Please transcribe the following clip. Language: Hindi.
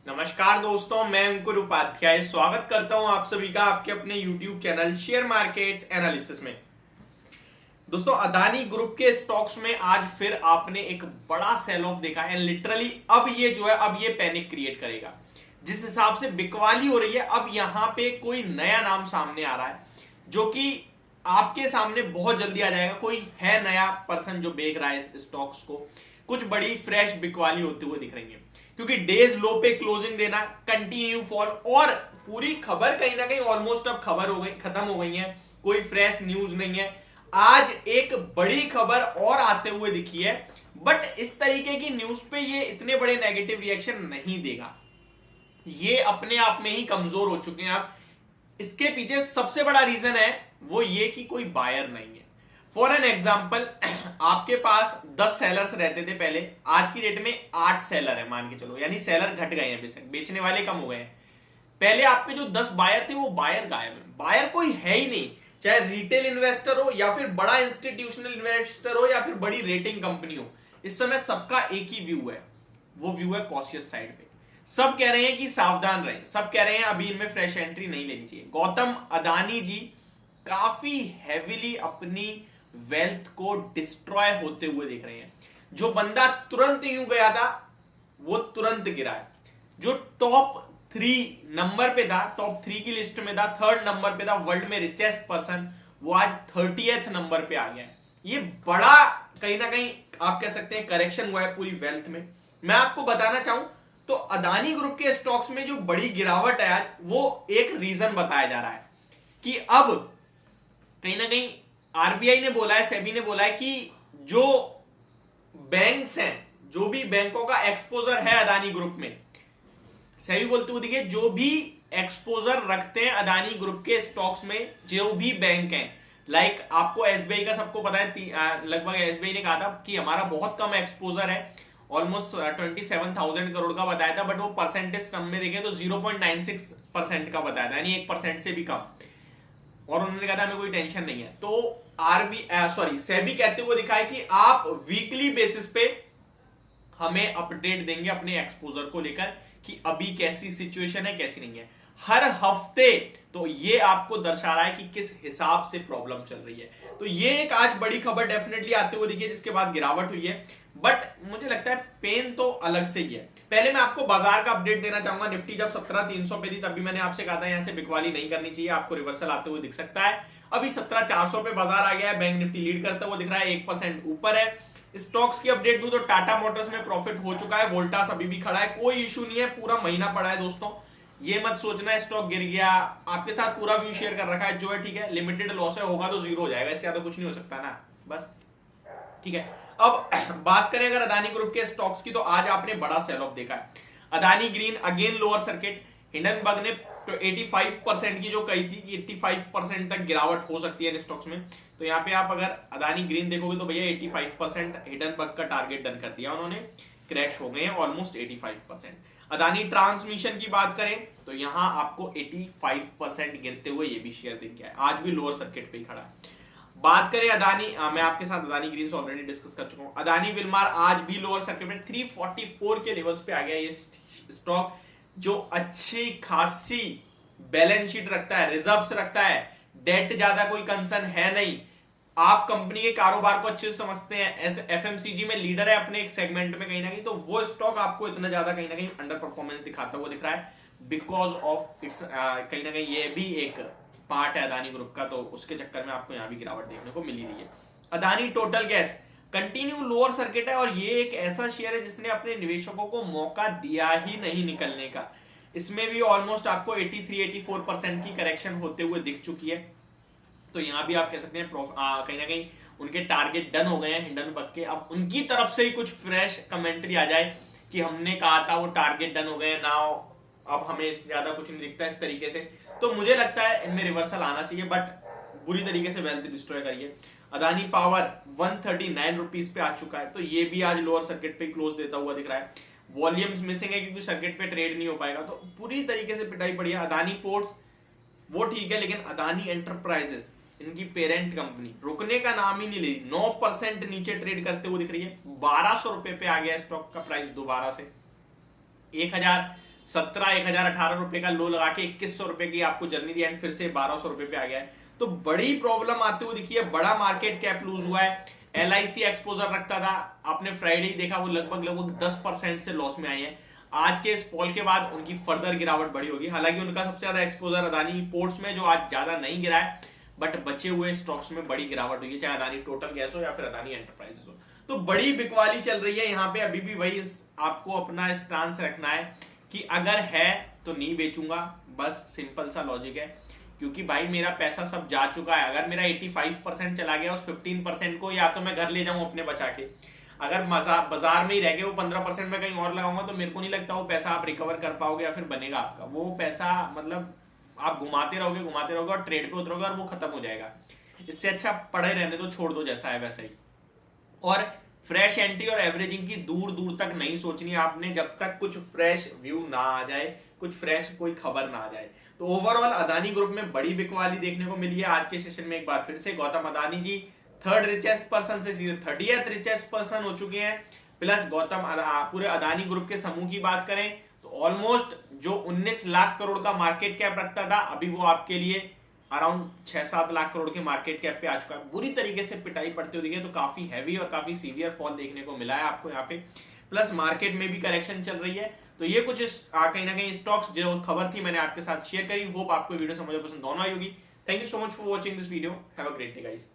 नमस्कार दोस्तों, मैं अंकुर उपाध्याय स्वागत करता हूं आप सभी का आपके अपने YouTube channel share market analysis में। दोस्तों, अदानी ग्रुप के स्टॉक्स में आज फिर आपने एक बड़ा सेल ऑफ देखा है। लिटरली अब ये जो है अब ये पैनिक क्रिएट करेगा। जिस हिसाब से बिकवाली हो रही है, अब यहां पे कोई नया नाम सामने आ रहा है जो कि आपके सामने बहुत जल्दी आ जाएगा। कोई है नया पर्सन जो बेच रहा है इस स्टॉक्स को। कुछ बड़ी फ्रेश बिकवाली होते हुए दिख रही है क्योंकि डेज लो पे क्लोजिंग देना, कंटिन्यू फॉल और पूरी खबर कहीं ना कहीं ऑलमोस्ट अब खबर हो गई, खत्म हो गई है। कोई फ्रेश न्यूज नहीं है। आज एक बड़ी खबर और आते हुए दिखी है, बट इस तरीके की न्यूज पे ये इतने बड़े नेगेटिव रिएक्शन नहीं देगा। ये अपने आप में ही कमजोर हो चुके हैं। अब इसके पीछे सबसे बड़ा रीजन है वो ये कि कोई बायर नहीं है। फॉर एन एग्जाम्पल, आपके पास 10 सेलर्स रहते थे पहले, आज की डेट में 8 सेलर है मान के चलो, यानी सेलर घट गए हैं, बेशक बेचने वाले कम हो गए हैं। पहले आप पे जो 10 बायर थे वो बायर गायब है। बायर कोई है ही नहीं, चाहे रिटेल इन्वेस्टर हो या फिर बड़ा इंस्टीट्यूशनल इन्वेस्टर हो या फिर बड़ी रेटिंग कंपनी हो। इस समय सबका एक ही व्यू है, वो व्यू है कॉशियस साइड पे। सब कह रहे हैं कि सावधान रहें, सब कह रहे हैं अभी इनमें फ्रेश एंट्री नहीं लेनी चाहिए। गौतम अदानी जी काफी हैविली अपनी वेल्थ को डिस्ट्रॉय होते हुए देख रहे हैं। जो बंदा तुरंत यूं गया था वो तुरंत गिरा है। जो टॉप 3 नंबर पे था, टॉप 3 की लिस्ट में था, 3rd नंबर पे था वर्ल्ड में रिचेस्ट पर्सन, वो आज 30th नंबर पे आ गया है। ये बड़ा कहीं ना कहीं आप कह सकते हैं करेक्शन हुआ है पूरी वेल्थ में। मैं आपको बताना चाहूं तो अदानी ग्रुप के स्टॉक्स में जो बड़ी गिरावट है आज, वो एक रीजन बताया जा रहा है कि अब कहीं ना कहीं आरबीआई ने बोला है, सेबी ने बोला है कि जो बैंक्स हैं, जो भी बैंकों का एक्सपोजर है अदानी ग्रुप में, सेबी बोलते हुए दिखे जो भी एक्सपोजर रखते हैं अदानी ग्रुप के स्टॉक्स में, जो भी बैंक हैं, लाइक आपको एसबीआई का सबको पता है, लगभग एसबीआई ने कहा था कि हमारा बहुत कम एक्सपोजर है, ऑलमोस्ट 27,000 करोड़ का बताया था, बट वो परसेंटेज टर्म में देखें तो 0.96% का बताया था, यानी 1% से भी कम। और उन्होंने कहा था हमें कोई टेंशन नहीं है। तो सेबी कहते हुए दिखा है कि आप वीकली बेसिस पे हमें अपडेट देंगे अपने एक्सपोजर को लेकर कि अभी कैसी सिचुएशन है, कैसी नहीं है, हर हफ्ते। तो ये आपको दर्शा रहा है कि किस हिसाब से प्रॉब्लम चल रही है। तो ये एक आज बड़ी खबर डेफिनेटली आते हुए दिखी है, जिसके बाद गिरावट हुई है। बट मुझे लगता है पेन तो अलग से ही है। पहले मैं आपको बाजार का अपडेट देना चाहूंगा। निफ्टी जब 17,300 पे थी तभी मैंने आपसे कहा था यहां से बिकवाली नहीं करनी चाहिए, आपको रिवर्सल आते हुए दिख सकता है। अभी 17,400 पे बाजार आ गया है, बैंक निफ्टी लीड करता हुआ दिख रहा है, 1% ऊपर है। स्टॉक्स की अपडेट दूं तो टाटा मोटर्स में प्रॉफिट हो चुका है, वोल्टास अभी भी खड़ा है, कोई इशू नहीं है, पूरा महीना पड़ा है दोस्तों। ये मत सोचना स्टॉक गिर गया, आपके साथ पूरा व्यू शेयर कर रखा है, जो है ठीक है, लिमिटेड लॉस है, होगा तो जीरो हो जाएगा, इससे ज्यादा कुछ नहीं हो सकता ना, बस ठीक है। अब बात करें अगर अदानी ग्रुप के स्टॉक्स की, तो आज आपने बड़ा सेल ऑफ देखा है। Adani green again lower circuit. Hindenburg ने 85% की जो कही थी कि 85% तक गिरावट हो सकती है इन स्टॉक्स में, तो यहाँ पे आप अगर अदानी ग्रीन देखोगे तो भैया 85% हिंडनबर्ग का टारगेट डन कर दिया उन्होंने, क्रैश हो गए हैं ऑलमोस्ट 85%। अदानी ट्रांसमिशन की बात करें तो यहां आपको 85% गिरते हुए ये भी शेयर दिख गया है, आज भी लोअर सर्किट पे ही खड़ा है। बात करें अदानी, मैं आपके साथ अदानी ग्रीन से ऑलरेडी डिस्कस कर चुका हूं। अदानी विलमार आज भी लोअर सर्किट में 344 के लेवल्स पे आ गया ये स्टॉक, जो अच्छी खासी बैलेंस शीट रखता है, रिजर्व्स रखता है, डेट ज्यादा कोई कंसर्न है नहीं, आप कंपनी के कारोबार को अच्छे से समझते हैं, एफएमसीजी में लीडर है अपने एक सेगमेंट में कहीं ना कहीं, तो वो स्टॉक आपको इतना ज्यादा कहीं ना कहीं अंडर परफॉर्मेंस दिखाता हुआ दिख रहा है बिकॉज ऑफ इट्स कहीं ना कहीं ये भी एक पार्ट है अदानी ग्रुप का, तो उसके चक्कर में आपको यहां भी गिरावट देखने को मिली रही है। Adani total gas continue lower circuit है, और ये एक ऐसा शेयर है जिसने अपने निवेशकों को मौका दिया ही नहीं निकलने का। इसमें भी ऑलमोस्ट आपको 83-84% की करेक्शन होते हुए दिख चुकी है। तो यहां भी आप कह सकते हैं कहीं ना कहीं उनके टारगेट डन हो गए हैं हिंडनबर्ग के। अब उनकी तरफ से ही कुछ फ्रेश कमेंट्री आ जाए कि हमने कहा था वो टारगेट डन हो गए नाउ, अब हमें ज्यादा कुछ नहीं दिखता इस तरीके से, तो मुझे लगता है इनमें रिवर्सल आना चाहिए, बट बुरी तरीके से वेल्थ डिस्ट्रॉय करिए। अदानी पावर 139 रुपीज पे आ चुका है, तो ये भी आज लोअर सर्किट पे क्लोज देता हुआ दिख रहा है। वॉल्यूम्स मिसिंग है क्योंकि सर्किट पे ट्रेड नहीं हो पाएगा, तो पूरी तरीके से पिटाई पड़ी है। अदानी पोर्ट्स वो ठीक है, लेकिन अदानी एंटरप्राइजेस इनकी पेरेंट कंपनी रुकने का नाम ही नहीं ले, 9% नीचे ट्रेड करते हुए दिख रही है। 1200 रुपए पे आ गया स्टॉक का प्राइस दोबारा से। 1000 17 1018 रुपए का लो लगा के 2100 रुपए की आपको जर्नी दी एंड फिर से 1200 रुपए पे आ गया है। तो बड़ी प्रॉब्लम आते हुए दिखी है, बड़ा मार्केट कैप लूज हुआ है। LIC एक्सपोजर रखता था, आपने फ्राइडे ही देखा वो लगभग 10% से लॉस में आई है। आज के इस फॉल के बाद उनकी फर्दर गिरावट बढ़ी होगी। हालांकि उनका सबसे ज्यादा एक्सपोजर अदानी पोर्ट्स में जो आज ज्यादा नहीं गिरा है, बट बचे हुए स्टॉक्स में बड़ी गिरावट हुई है, चाहे अदानी टोटल गैस हो या फिर अदानी एंटरप्राइजेस हो। तो बड़ी बिकवाली चल रही है यहाँ पे। अभी भी वही आपको अपना स्टांस रखना है कि अगर है तो नहीं बेचूंगा, बस सिंपल सा लॉजिक है। क्योंकि भाई मेरा पैसा सब जा चुका है। अगर मेरा 85% चला गया, उस 15% को या तो मैं घर ले जाऊं अपने बचा के, अगर बाजार में ही रह गए वो 15% में कहीं और लगाऊंगा, तो मेरे को नहीं लगता वो पैसा आप रिकवर कर पाओगे या फिर बनेगा आपका वो पैसा। मतलब आप घुमाते रहोगे और ट्रेड पे उतरोगे और वो खत्म हो जाएगा। इससे अच्छा पड़े रहने दो, छोड़ दो, जैसा है वैसा ही। और फ्रेश एंट्री और एवरेजिंग की दूर दूर तक नहीं सोचनी आपने, जब तक कुछ फ्रेश व्यू ना आ जाए, कुछ फ्रेश कोई खबर ना आ जाए। तो ओवरऑल अदानी ग्रुप में बड़ी बिकवाली देखने को मिली है आज के सेशन में। एक बार फिर से गौतम अदानी जी 3rd रिचेस्ट पर्सन से सीधे 30th रिचेस्ट पर्सन हो चुके हैं। प्लस गौतम पूरे अदानी ग्रुप के समूह की बात करें तो ऑलमोस्ट जो 19 लाख करोड़ का मार्केट कैप रखता था, अभी वो आपके लिए अराउंड 6-7 लाख करोड़ के मार्केट कैप पे आ चुका है। बुरी तरीके से पिटाई पड़ती हुई दिखी है, तो काफी हैवी और काफी सीवियर फॉल देखने को मिला है आपको यहाँ पे। प्लस मार्केट में भी करेक्शन चल रही है। तो ये कुछ कहीं ना कहीं स्टॉक्स जो खबर थी मैंने आपके साथ शेयर करी। होप आपको वीडियो समझ पसंद दोनों आई होगी। Thank you so much for watching this video. Have a great day guys.